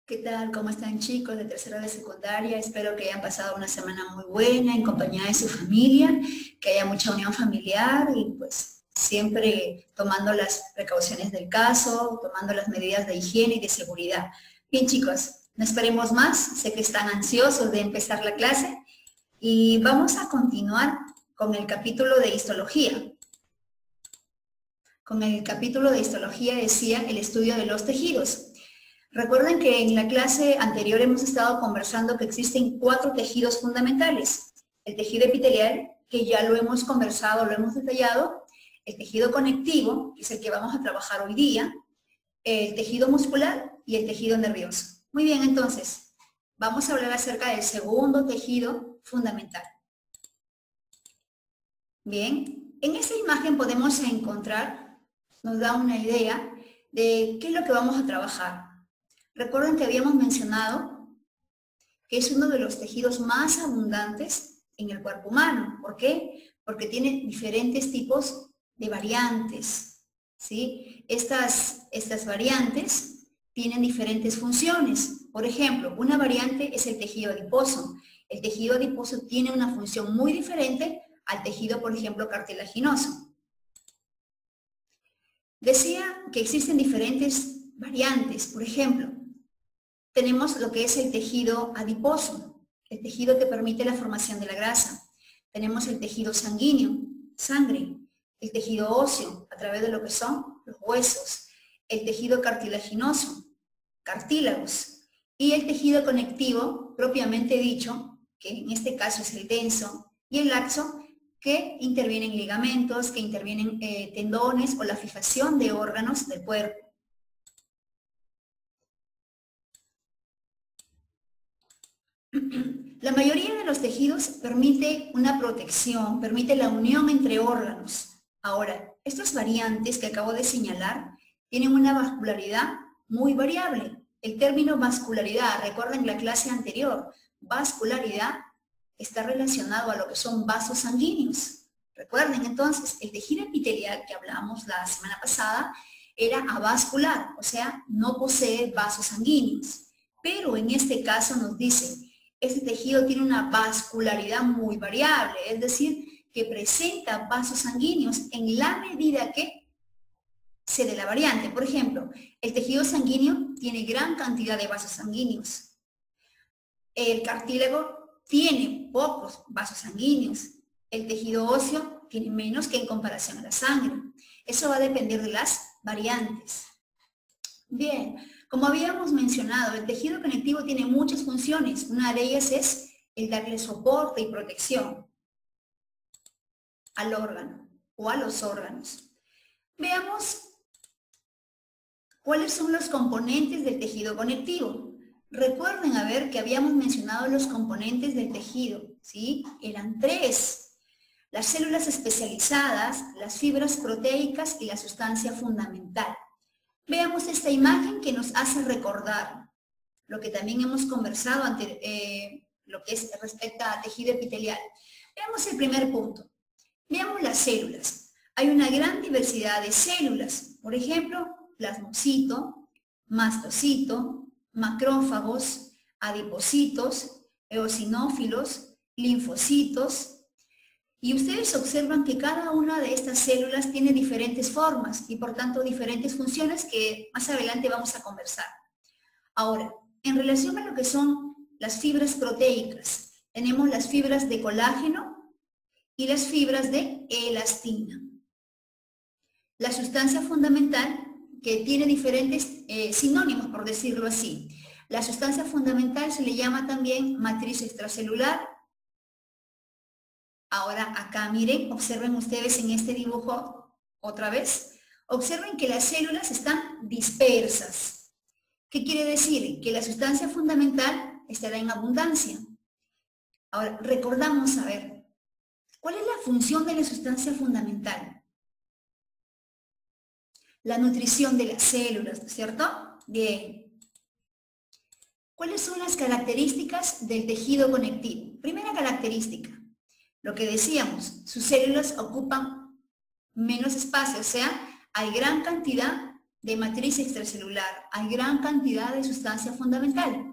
¿Qué tal? ¿Cómo están, chicos de tercero de secundaria? Espero que hayan pasado una semana muy buena en compañía de su familia, que haya mucha unión familiar y pues siempre tomando las precauciones del caso, tomando las medidas de higiene y de seguridad. Bien, chicos, no esperemos más. Sé que están ansiosos de empezar la clase y vamos a continuar con el capítulo de histología. Con el capítulo de histología decía el estudio de los tejidos. Recuerden que en la clase anterior hemos estado conversando que existen 4 tejidos fundamentales. El tejido epitelial, que ya lo hemos conversado, lo hemos detallado. El tejido conectivo, que es el que vamos a trabajar hoy día. El tejido muscular y el tejido nervioso. Muy bien, entonces, vamos a hablar acerca del segundo tejido fundamental. Bien, en esta imagen podemos encontrar, nos da una idea de qué es lo que vamos a trabajar. Recuerden que habíamos mencionado que es uno de los tejidos más abundantes en el cuerpo humano. ¿Por qué? Porque tiene diferentes tipos de variantes, ¿sí? Estas variantes tienen diferentes funciones. Por ejemplo, una variante es el tejido adiposo. El tejido adiposo tiene una función muy diferente al tejido, por ejemplo, cartilaginoso. Decía que existen diferentes variantes. Por ejemplo, tenemos lo que es el tejido adiposo, el tejido que permite la formación de la grasa. Tenemos el tejido sanguíneo, sangre, el tejido óseo, a través de lo que son los huesos, el tejido cartilaginoso, cartílagos, y el tejido conectivo, propiamente dicho, que en este caso es el denso y el laxo, que intervienen ligamentos, que intervienen tendones o la fijación de órganos del cuerpo. La mayoría de los tejidos permite una protección, permite la unión entre órganos. Ahora, estas variantes que acabo de señalar tienen una vascularidad muy variable. El término vascularidad, recuerden la clase anterior, vascularidad está relacionado a lo que son vasos sanguíneos. Recuerden entonces, el tejido epitelial que hablamos la semana pasada era avascular, o sea, no posee vasos sanguíneos. Pero en este caso nos dice, este tejido tiene una vascularidad muy variable, es decir, que presenta vasos sanguíneos en la medida que se dé la variante. Por ejemplo, el tejido sanguíneo tiene gran cantidad de vasos sanguíneos. El cartílago tiene pocos vasos sanguíneos. El tejido óseo tiene menos que en comparación a la sangre. Eso va a depender de las variantes. Bien, como habíamos mencionado, el tejido conectivo tiene muchas funciones. Una de ellas es el darle soporte y protección al órgano o a los órganos. Veamos cuáles son los componentes del tejido conectivo. Recuerden a ver que habíamos mencionado los componentes del tejido, ¿sí? Eran 3. Las células especializadas, las fibras proteicas y la sustancia fundamental. Veamos esta imagen que nos hace recordar lo que también hemos conversado lo que es respecto a tejido epitelial. Veamos el primer punto. Veamos las células. Hay una gran diversidad de células. Por ejemplo, plasmocito, mastocito, macrófagos, adipocitos, eosinófilos, linfocitos. Y ustedes observan que cada una de estas células tiene diferentes formas y por tanto diferentes funciones que más adelante vamos a conversar. Ahora, en relación a lo que son las fibras proteicas, tenemos las fibras de colágeno y las fibras de elastina. La sustancia fundamental, que tiene diferentes sinónimos, por decirlo así. La sustancia fundamental se le llama también matriz extracelular. Ahora acá miren, observen ustedes en este dibujo otra vez, observen que las células están dispersas. ¿Qué quiere decir? Que la sustancia fundamental estará en abundancia. Ahora, recordamos, a ver, ¿cuál es la función de la sustancia fundamental? La nutrición de las células, ¿no es cierto? Bien. ¿Cuáles son las características del tejido conectivo? Primera característica. Lo que decíamos, sus células ocupan menos espacio, o sea, hay gran cantidad de matriz extracelular. Hay gran cantidad de sustancia fundamental.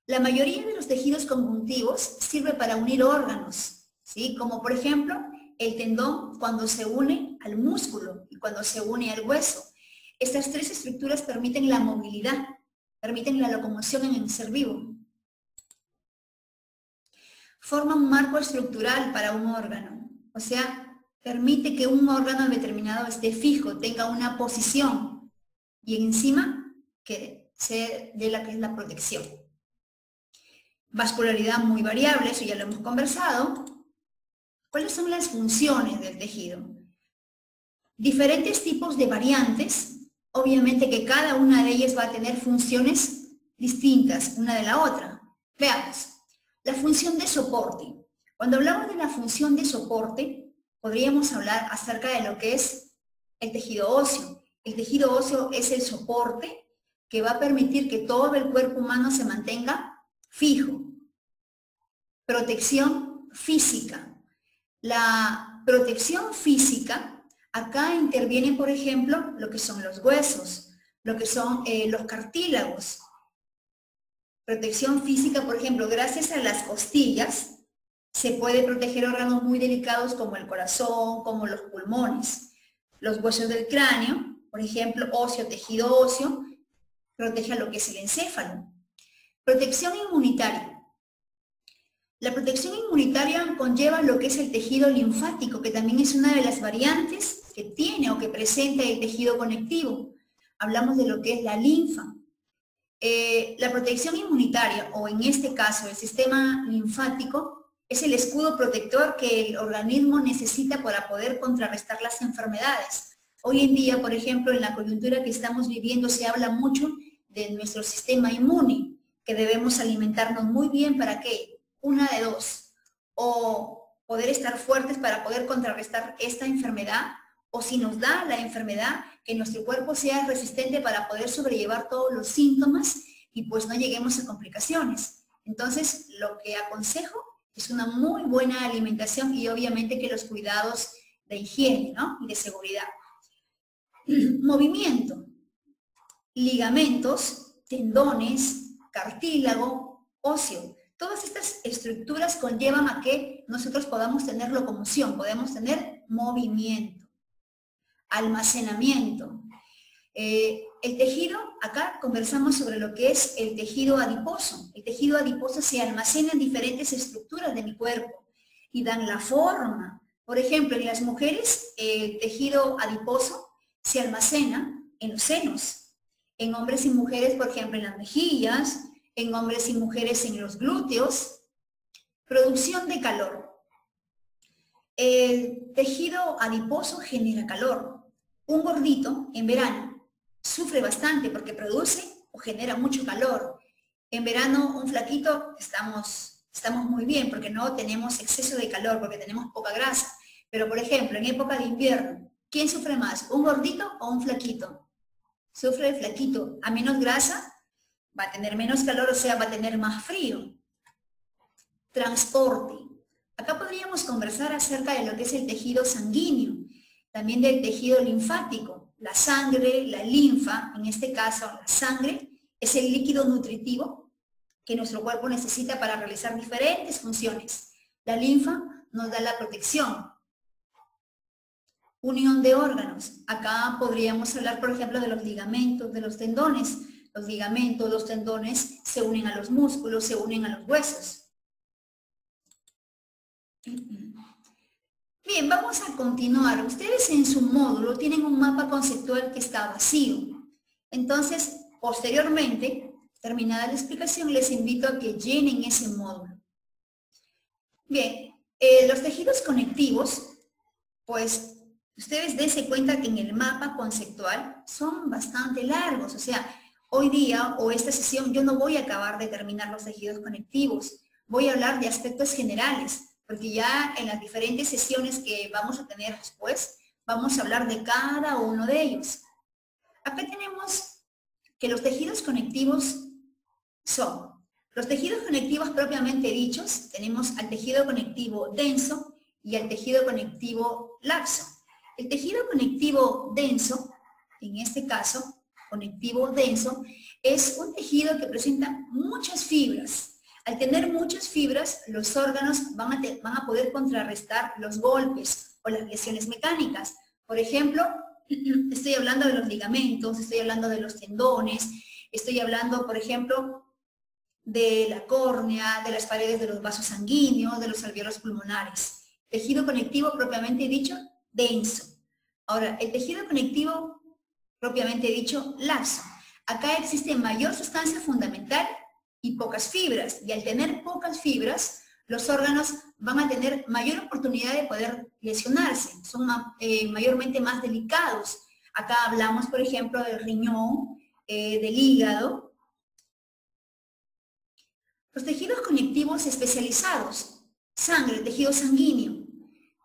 La mayoría de los tejidos conjuntivos sirve para unir órganos, ¿sí? Como por ejemplo el tendón cuando se une al músculo y cuando se une al hueso. Estas tres estructuras permiten la movilidad, permiten la locomoción en el ser vivo. Forma un marco estructural para un órgano, o sea, permite que un órgano determinado esté fijo, tenga una posición y encima que se dé la que es la protección. Vascularidad muy variable, eso ya lo hemos conversado. ¿Cuáles son las funciones del tejido? Diferentes tipos de variantes, obviamente que cada una de ellas va a tener funciones distintas una de la otra. Veamos, la función de soporte. Cuando hablamos de la función de soporte, podríamos hablar acerca de lo que es el tejido óseo. El tejido óseo es el soporte que va a permitir que todo el cuerpo humano se mantenga fijo. Protección física. La protección física, acá interviene, por ejemplo, lo que son los huesos, lo que son los cartílagos. Protección física, por ejemplo, gracias a las costillas, se puede proteger órganos muy delicados como el corazón, como los pulmones. Los huesos del cráneo, por ejemplo, óseo, tejido óseo, protege a lo que es el encéfalo. Protección inmunitaria. La protección inmunitaria conlleva lo que es el tejido linfático, que también es una de las variantes que tiene o que presenta el tejido conectivo. Hablamos de lo que es la linfa. La protección inmunitaria, o en este caso el sistema linfático, es el escudo protector que el organismo necesita para poder contrarrestar las enfermedades. Hoy en día, por ejemplo, en la coyuntura que estamos viviendo, se habla mucho de nuestro sistema inmune, que debemos alimentarnos muy bien para que una de dos, o poder estar fuertes para poder contrarrestar esta enfermedad, o si nos da la enfermedad, que nuestro cuerpo sea resistente para poder sobrellevar todos los síntomas y pues no lleguemos a complicaciones. Entonces, lo que aconsejo es una muy buena alimentación y obviamente que los cuidados de higiene, ¿no? Y de seguridad. Movimiento. Ligamentos, tendones, cartílago, óseo. Todas estas estructuras conllevan a que nosotros podamos tener locomoción, podemos tener movimiento. Almacenamiento. El tejido, acá conversamos sobre lo que es el tejido adiposo. El tejido adiposo se almacena en diferentes estructuras de mi cuerpo y dan la forma. Por ejemplo, en las mujeres el tejido adiposo se almacena en los senos. En hombres y mujeres, por ejemplo, en las mejillas, en hombres y mujeres en los glúteos. Producción de calor. El tejido adiposo genera calor. Un gordito en verano sufre bastante porque produce o genera mucho calor. En verano un flaquito estamos muy bien porque no tenemos exceso de calor, porque tenemos poca grasa. Pero por ejemplo, en época de invierno, ¿quién sufre más? ¿Un gordito o un flaquito? Sufre el flaquito. A menos grasa, va a tener menos calor, o sea, va a tener más frío. Transporte. Acá podríamos conversar acerca de lo que es el tejido sanguíneo, también del tejido linfático. La sangre, la linfa, en este caso la sangre, es el líquido nutritivo que nuestro cuerpo necesita para realizar diferentes funciones. La linfa nos da la protección. Unión de órganos. Acá podríamos hablar, por ejemplo, de los ligamentos, de los tendones. Los ligamentos, los tendones se unen a los músculos, se unen a los huesos. Bien, vamos a continuar. Ustedes en su módulo tienen un mapa conceptual que está vacío. Entonces, posteriormente, terminada la explicación, les invito a que llenen ese módulo. Bien, los tejidos conectivos, pues ustedes dense cuenta que en el mapa conceptual son bastante largos. O sea, hoy día o esta sesión yo no voy a acabar de terminar los tejidos conectivos. Voy a hablar de aspectos generales, porque ya en las diferentes sesiones que vamos a tener después, vamos a hablar de cada uno de ellos. Acá tenemos que los tejidos conectivos son, los tejidos conectivos propiamente dichos, tenemos al tejido conectivo denso y al tejido conectivo laxo. El tejido conectivo denso en este caso, conectivo denso, es un tejido que presenta muchas fibras. Al tener muchas fibras, los órganos van a poder contrarrestar los golpes o las lesiones mecánicas. Por ejemplo, estoy hablando de los ligamentos, estoy hablando de los tendones, estoy hablando, por ejemplo, de la córnea, de las paredes de los vasos sanguíneos, de los alveolos pulmonares. Tejido conectivo propiamente dicho, denso. Ahora, el tejido conectivo propiamente dicho, laxo. Acá existe mayor sustancia fundamental y pocas fibras. Y al tener pocas fibras, los órganos van a tener mayor oportunidad de poder lesionarse. Son mayormente más delicados. Acá hablamos, por ejemplo, del riñón, del hígado. Los tejidos conectivos especializados, sangre, tejido sanguíneo,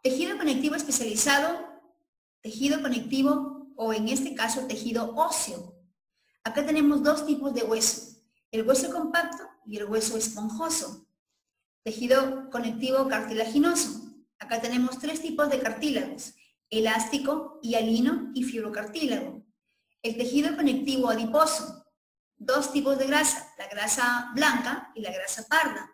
tejido conectivo especializado, tejido conectivo o en este caso tejido óseo. Acá tenemos dos tipos de hueso, el hueso compacto y el hueso esponjoso. Tejido conectivo cartilaginoso. Acá tenemos tres tipos de cartílagos, elástico, hialino y fibrocartílago. El tejido conectivo adiposo. Dos tipos de grasa, la grasa blanca y la grasa parda.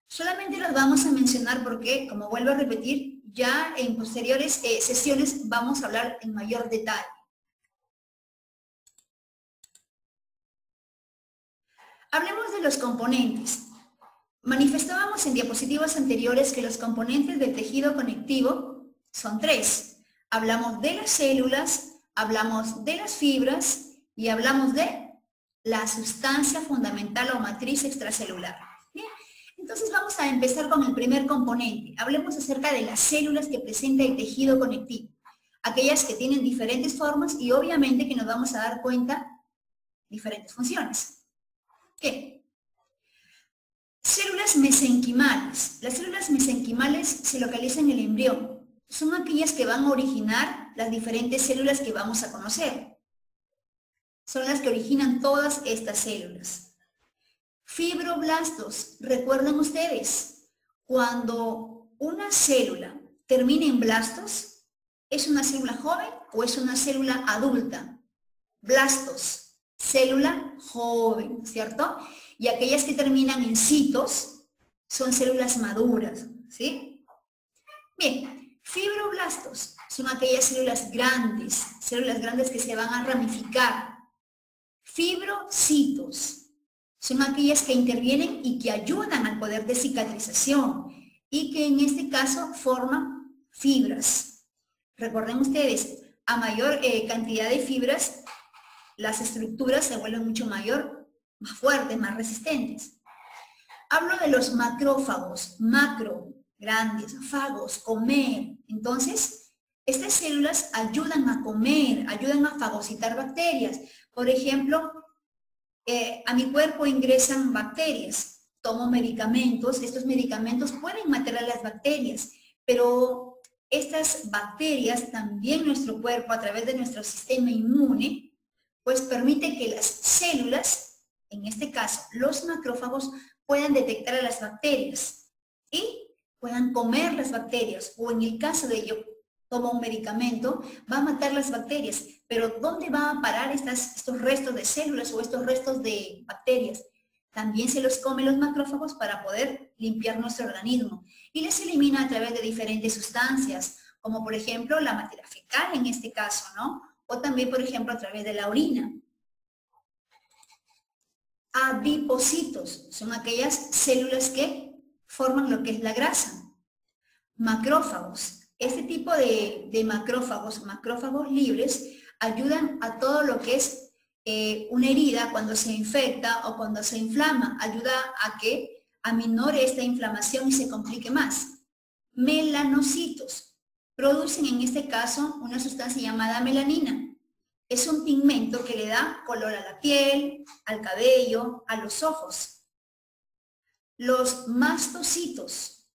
Solamente los vamos a mencionar porque, como vuelvo a repetir, ya en posteriores sesiones vamos a hablar en mayor detalle. Hablemos de los componentes. Manifestábamos en diapositivas anteriores que los componentes del tejido conectivo son tres. Hablamos de las células, hablamos de las fibras y hablamos de la sustancia fundamental o matriz extracelular. Bien, entonces vamos a empezar con el primer componente. Hablemos acerca de las células que presenta el tejido conectivo. Aquellas que tienen diferentes formas y obviamente que nos vamos a dar cuenta diferentes funciones. ¿Qué? Células mesenquimales. Las células mesenquimales se localizan en el embrión. Son aquellas que van a originar las diferentes células que vamos a conocer. Son las que originan todas estas células. Fibroblastos, recuerden ustedes, cuando una célula termina en blastos, ¿es una célula joven o es una célula adulta? Blastos, célula joven, ¿cierto? Y aquellas que terminan en citos son células maduras, ¿sí? Bien, fibroblastos son aquellas células grandes que se van a ramificar. Fibrocitos son aquellas que intervienen y que ayudan al poder de cicatrización y que en este caso forman fibras. Recuerden ustedes, a mayor cantidad de fibras, las estructuras se vuelven mucho mayor, más fuertes, más resistentes. Hablo de los macrófagos, macro, grandes, fagos, comer. Entonces, estas células ayudan a comer, ayudan a fagocitar bacterias. Por ejemplo, a mi cuerpo ingresan bacterias, tomo medicamentos, estos medicamentos pueden matar a las bacterias, pero estas bacterias también nuestro cuerpo, a través de nuestro sistema inmune, pues permite que las células, en este caso los macrófagos, puedan detectar a las bacterias y puedan comer las bacterias, o en el caso de yo tomo un medicamento, va a matar las bacterias, pero ¿dónde van a parar estos restos de células o estos restos de bacterias? También se los comen los macrófagos para poder limpiar nuestro organismo y les elimina a través de diferentes sustancias, como por ejemplo la materia fecal en este caso, ¿no? O también, por ejemplo, a través de la orina. Adipocitos son aquellas células que forman lo que es la grasa. Macrófagos. Este tipo de macrófagos libres, ayudan a todo lo que es una herida cuando se infecta o cuando se inflama. Ayuda a que aminore esta inflamación y se complique más. Melanocitos. Producen en este caso una sustancia llamada melanina. Es un pigmento que le da color a la piel, al cabello, a los ojos. Los mastocitos.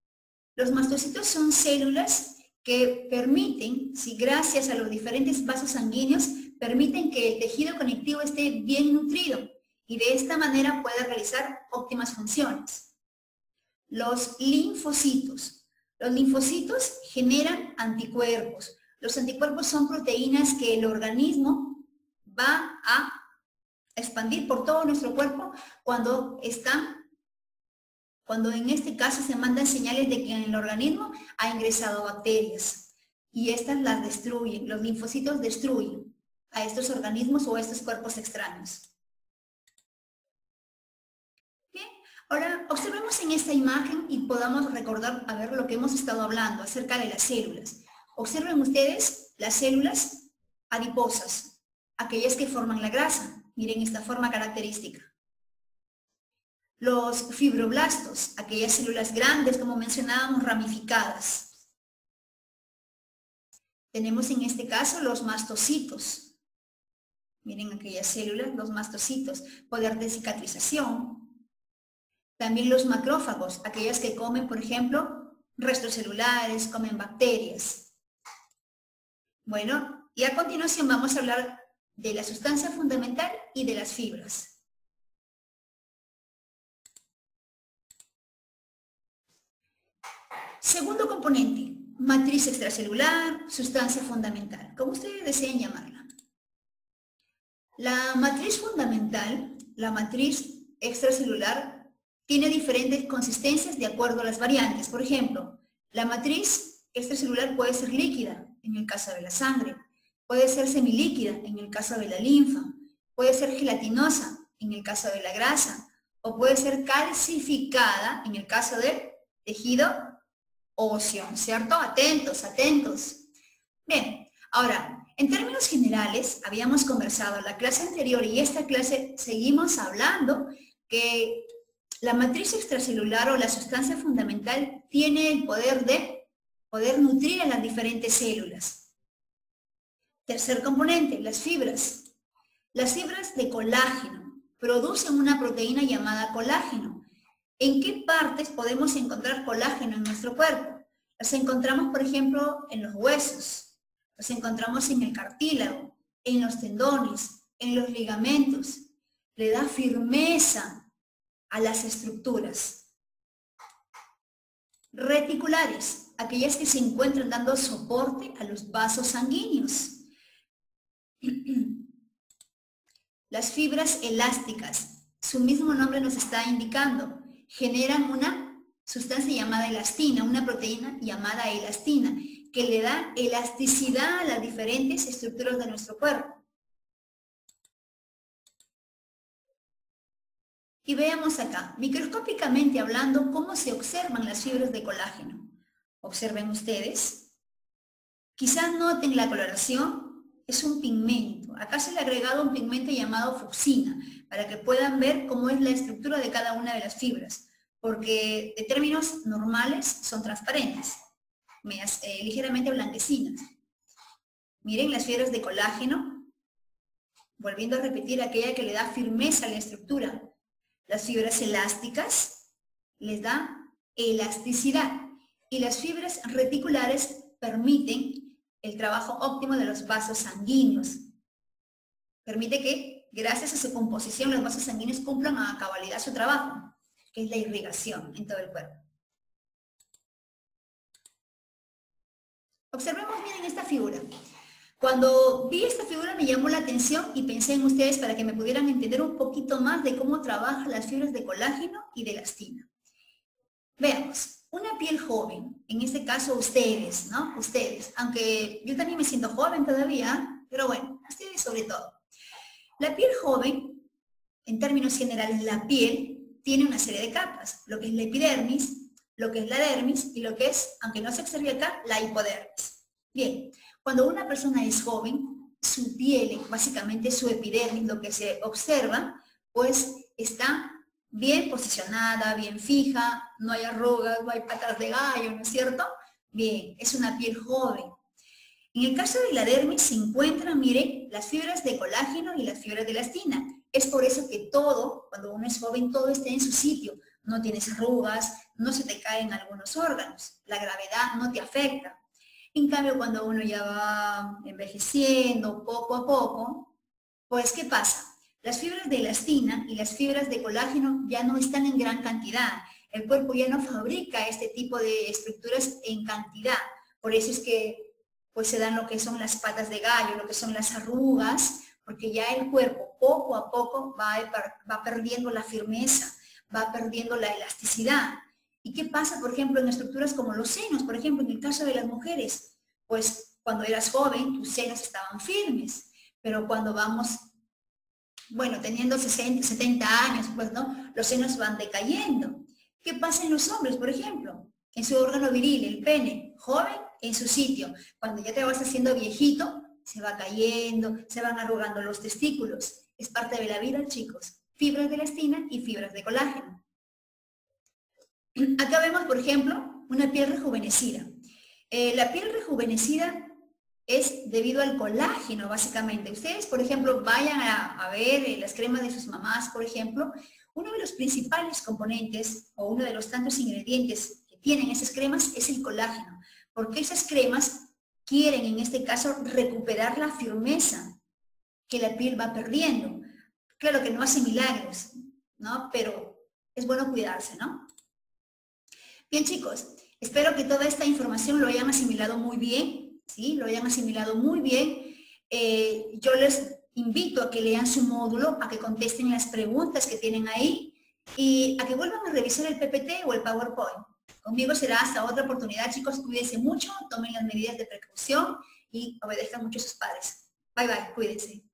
Los mastocitos son células que permiten, si gracias a los diferentes vasos sanguíneos, permiten que el tejido conectivo esté bien nutrido y de esta manera pueda realizar óptimas funciones. Los linfocitos. Los linfocitos generan anticuerpos. Los anticuerpos son proteínas que el organismo va a expandir por todo nuestro cuerpo cuando en este caso se mandan señales de que en el organismo ha ingresado bacterias y estas las destruyen, los linfocitos destruyen a estos organismos o a estos cuerpos extraños. Bien, ahora observemos en esta imagen y podamos recordar a ver lo que hemos estado hablando acerca de las células. Observen ustedes las células adiposas, aquellas que forman la grasa. Miren esta forma característica. Los fibroblastos, aquellas células grandes, como mencionábamos, ramificadas. Tenemos en este caso los mastocitos. Miren aquellas células, los mastocitos, poder de cicatrización. También los macrófagos, aquellas que comen, por ejemplo, restos celulares, comen bacterias. Bueno, y a continuación vamos a hablar de la sustancia fundamental y de las fibras. Segundo componente, matriz extracelular, sustancia fundamental, como ustedes deseen llamarla. La matriz fundamental, la matriz extracelular, tiene diferentes consistencias de acuerdo a las variantes. Por ejemplo, la matriz extracelular puede ser líquida, en el caso de la sangre, puede ser semilíquida, en el caso de la linfa, puede ser gelatinosa, en el caso de la grasa, o puede ser calcificada, en el caso del tejido óseo, ¿cierto? Atentos, atentos. Bien, ahora, en términos generales, habíamos conversado en la clase anterior y esta clase seguimos hablando que la matriz extracelular o la sustancia fundamental tiene el poder de nutrir a las diferentes células. Tercer componente, las fibras. Las fibras de colágeno producen una proteína llamada colágeno. ¿En qué partes podemos encontrar colágeno en nuestro cuerpo? Las encontramos, por ejemplo, en los huesos, las encontramos en el cartílago, en los tendones, en los ligamentos. Le da firmeza a las estructuras. Reticulares, aquellas que se encuentran dando soporte a los vasos sanguíneos. Las fibras elásticas, su mismo nombre nos está indicando, generan una sustancia llamada elastina, una proteína llamada elastina, que le da elasticidad a las diferentes estructuras de nuestro cuerpo. Y veamos acá, microscópicamente hablando, cómo se observan las fibras de colágeno. Observen ustedes. Quizás noten la coloración, es un pigmento. Acá se le ha agregado un pigmento llamado fucsina, para que puedan ver cómo es la estructura de cada una de las fibras, porque de términos normales son transparentes, ligeramente blanquecinas. Miren las fibras de colágeno, volviendo a repetir aquella que le da firmeza a la estructura. Las fibras elásticas les da elasticidad y las fibras reticulares permiten el trabajo óptimo de los vasos sanguíneos. Permite que, gracias a su composición, los vasos sanguíneos cumplan a cabalidad su trabajo, que es la irrigación en todo el cuerpo. Observemos bien en esta figura. Cuando vi esta figura me llamó la atención y pensé en ustedes para que me pudieran entender un poquito más de cómo trabajan las fibras de colágeno y de elastina. Veamos, una piel joven, en este caso ustedes, ¿no? Ustedes, aunque yo también me siento joven todavía, pero bueno, ustedes sobre todo. La piel joven, en términos generales, la piel tiene una serie de capas, lo que es la epidermis, lo que es la dermis y lo que es, aunque no se observe acá, la hipodermis. Bien, cuando una persona es joven, su piel, básicamente su epidermis, lo que se observa, pues está bien posicionada, bien fija, no hay arrugas, no hay patas de gallo, ¿no es cierto? Bien, es una piel joven. En el caso de la dermis se encuentran, miren, las fibras de colágeno y las fibras de elastina. Es por eso que todo, cuando uno es joven, todo está en su sitio. No tienes arrugas, no se te caen algunos órganos, la gravedad no te afecta. En cambio, cuando uno ya va envejeciendo poco a poco, pues ¿qué pasa? Las fibras de elastina y las fibras de colágeno ya no están en gran cantidad. El cuerpo ya no fabrica este tipo de estructuras en cantidad. Por eso es que pues, se dan lo que son las patas de gallo, lo que son las arrugas, porque ya el cuerpo poco a poco va perdiendo la firmeza, va perdiendo la elasticidad. ¿Y qué pasa, por ejemplo, en estructuras como los senos? Por ejemplo, en el caso de las mujeres, pues cuando eras joven, tus senos estaban firmes, pero cuando vamos, bueno, teniendo 60, 70 años, pues, ¿no? Los senos van decayendo. ¿Qué pasa en los hombres, por ejemplo? En su órgano viril, el pene, joven, en su sitio. Cuando ya te vas haciendo viejito, se va cayendo, se van arrugando los testículos. Es parte de la vida, chicos. Fibras de elastina y fibras de colágeno. Acá vemos, por ejemplo, una piel rejuvenecida. La piel rejuvenecida es debido al colágeno, básicamente. Ustedes, por ejemplo, vayan a ver las cremas de sus mamás, por ejemplo. Uno de los principales componentes o uno de los tantos ingredientes que tienen esas cremas es el colágeno, porque esas cremas quieren, en este caso, recuperar la firmeza que la piel va perdiendo. Claro que no hace milagros, ¿no? Pero es bueno cuidarse, ¿no? Bien, chicos, espero que toda esta información lo hayan asimilado muy bien, ¿sí? Lo hayan asimilado muy bien. Yo les invito a que lean su módulo, a que contesten las preguntas que tienen ahí y a que vuelvan a revisar el PPT o el PowerPoint. Conmigo será hasta otra oportunidad, chicos. Cuídense mucho, tomen las medidas de precaución y obedezcan mucho a sus padres. Bye, bye. Cuídense.